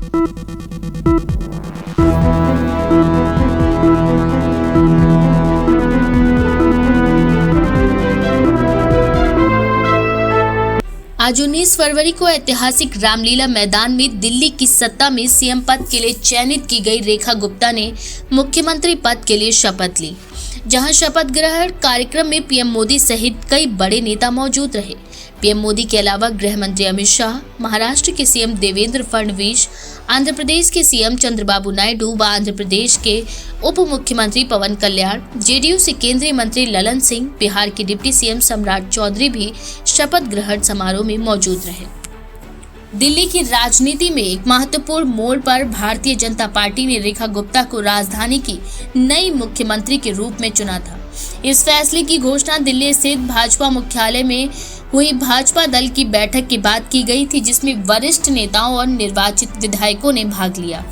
आज 19 फरवरी को ऐतिहासिक रामलीला मैदान में दिल्ली की सत्ता में सीएम पद के लिए चयनित की गई रेखा गुप्ता ने मुख्यमंत्री पद के लिए शपथ ली, जहां शपथ ग्रहण कार्यक्रम में पीएम मोदी सहित कई बड़े नेता मौजूद रहे। पीएम मोदी के अलावा गृह मंत्री अमित शाह, महाराष्ट्र के सीएम देवेंद्र फडणवीस, आंध्र प्रदेश के सीएम चंद्रबाबू नायडू व आंध्र प्रदेश के उप मुख्यमंत्री पवन कल्याण, जेडीयू से केंद्रीय मंत्री ललन सिंह, बिहार के डिप्टी सीएम सम्राट चौधरी भी शपथ ग्रहण समारोह में मौजूद रहे। दिल्ली की राजनीति में एक महत्वपूर्ण मोड़ पर भारतीय जनता पार्टी ने रेखा गुप्ता को राजधानी की नई मुख्यमंत्री के रूप में चुना था। इस फैसले की घोषणा दिल्ली स्थित भाजपा मुख्यालय में हुई भाजपा दल की बैठक के बाद की गई थी, जिसमें वरिष्ठ नेताओं और निर्वाचित विधायकों ने भाग लिया।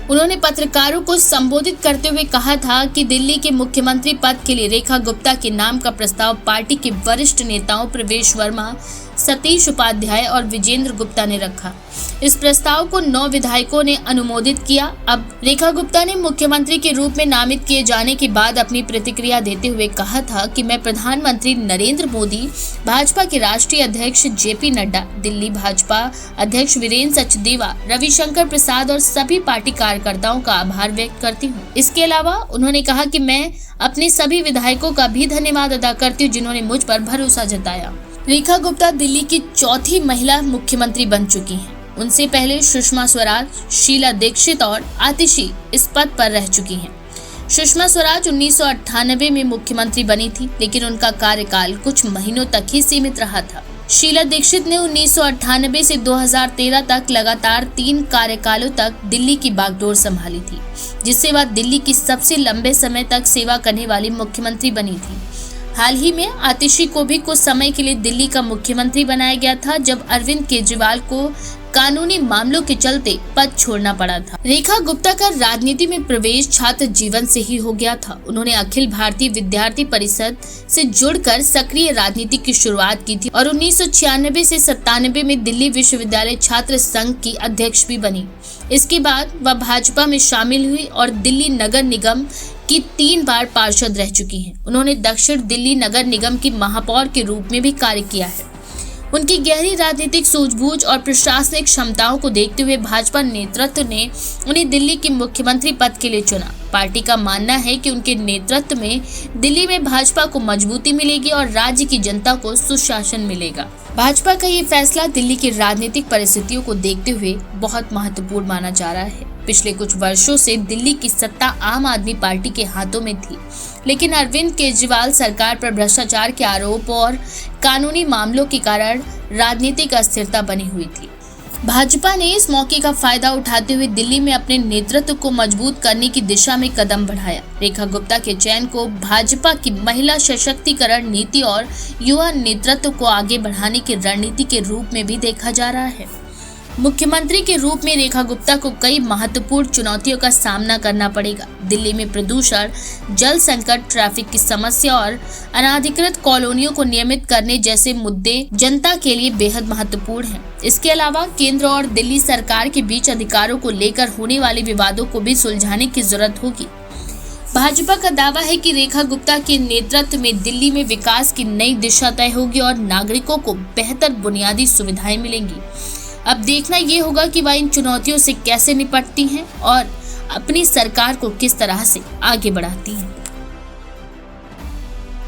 उन्होंने पत्रकारों को संबोधित करते हुए कहा था कि दिल्ली के मुख्यमंत्री पद के लिए रेखा गुप्ता के नाम का प्रस्ताव पार्टी के वरिष्ठ नेताओं प्रवेश वर्मा, सतीश उपाध्याय और विजेंद्र गुप्ता ने रखा। इस प्रस्ताव को 9 विधायकों ने अनुमोदित किया। अब रेखा गुप्ता ने मुख्यमंत्री के रूप में नामित किए जाने के बाद अपनी प्रतिक्रिया देते हुए कहा था कि मैं प्रधानमंत्री नरेंद्र मोदी, भाजपा के राष्ट्रीय अध्यक्ष जेपी नड्डा, दिल्ली भाजपा अध्यक्ष वीरेंद्र सचदेवा, रविशंकर प्रसाद और सभी पार्टी कार्यकर्ताओं का आभार व्यक्त करती हूँ। इसके अलावा उन्होंने कहा कि मैं अपने सभी विधायकों का भी धन्यवाद अदा करती हूँ जिन्होंने मुझ पर भरोसा जताया। रेखा गुप्ता दिल्ली की चौथी महिला मुख्यमंत्री बन चुकी हैं। उनसे पहले सुषमा स्वराज, शीला दीक्षित और आतिशी इस पद पर रह चुकी हैं। सुषमा स्वराज 1998 में मुख्यमंत्री बनी थी, लेकिन उनका कार्यकाल कुछ महीनों तक ही सीमित रहा था। शीला दीक्षित ने 1998 से 2013 तक लगातार 3 कार्यकालों तक दिल्ली की बागडोर संभाली थी, जिससे वह दिल्ली की सबसे लंबे समय तक सेवा करने वाली मुख्यमंत्री बनी थी। हाल ही में आतिशी को भी कुछ समय के लिए दिल्ली का मुख्यमंत्री बनाया गया था, जब अरविंद केजरीवाल को कानूनी मामलों के चलते पद छोड़ना पड़ा था। रेखा गुप्ता का राजनीति में प्रवेश छात्र जीवन से ही हो गया था। उन्होंने अखिल भारतीय विद्यार्थी परिषद से जुड़कर सक्रिय राजनीति की शुरुआत की थी और 1996 से 97 में दिल्ली विश्वविद्यालय छात्र संघ की अध्यक्ष भी बनी। इसके बाद वह भाजपा में शामिल हुई और दिल्ली नगर निगम की 3 बार पार्षद रह चुकी हैं। उन्होंने दक्षिण दिल्ली नगर निगम की महापौर के रूप में भी कार्य किया है। उनकी गहरी राजनीतिक सूझबूझ और प्रशासनिक क्षमताओं को देखते हुए भाजपा नेतृत्व ने उन्हें दिल्ली के मुख्यमंत्री पद के लिए चुना। पार्टी का मानना है कि उनके नेतृत्व में दिल्ली में भाजपा को मजबूती मिलेगी और राज्य की जनता को सुशासन मिलेगा। भाजपा का ये फैसला दिल्ली की राजनीतिक परिस्थितियों को देखते हुए बहुत महत्वपूर्ण माना जा रहा है। पिछले कुछ वर्षों से दिल्ली की सत्ता आम आदमी पार्टी के हाथों में थी, लेकिन अरविंद केजरीवाल सरकार पर भ्रष्टाचार के आरोप और कानूनी मामलों के कारण राजनीतिक अस्थिरता बनी हुई थी। भाजपा ने इस मौके का फायदा उठाते हुए दिल्ली में अपने नेतृत्व को मजबूत करने की दिशा में कदम बढ़ाया। रेखा गुप्ता के चयन को भाजपा की महिला सशक्तिकरण नीति और युवा नेतृत्व को आगे बढ़ाने की रणनीति के रूप में भी देखा जा रहा है। मुख्यमंत्री के रूप में रेखा गुप्ता को कई महत्वपूर्ण चुनौतियों का सामना करना पड़ेगा। दिल्ली में प्रदूषण, जल संकट, ट्रैफिक की समस्या और अनाधिकृत कॉलोनियों को नियमित करने जैसे मुद्दे जनता के लिए बेहद महत्वपूर्ण हैं। इसके अलावा केंद्र और दिल्ली सरकार के बीच अधिकारों को लेकर होने वाले विवादों को भी सुलझाने की जरूरत होगी। भाजपा का दावा है कि रेखा गुप्ता के नेतृत्व में दिल्ली में विकास की नई दिशा तय होगी और नागरिकों को बेहतर बुनियादी सुविधाएं मिलेंगी। अब देखना ये होगा कि वह इन चुनौतियों से कैसे निपटती हैं और अपनी सरकार को किस तरह से आगे बढ़ाती हैं।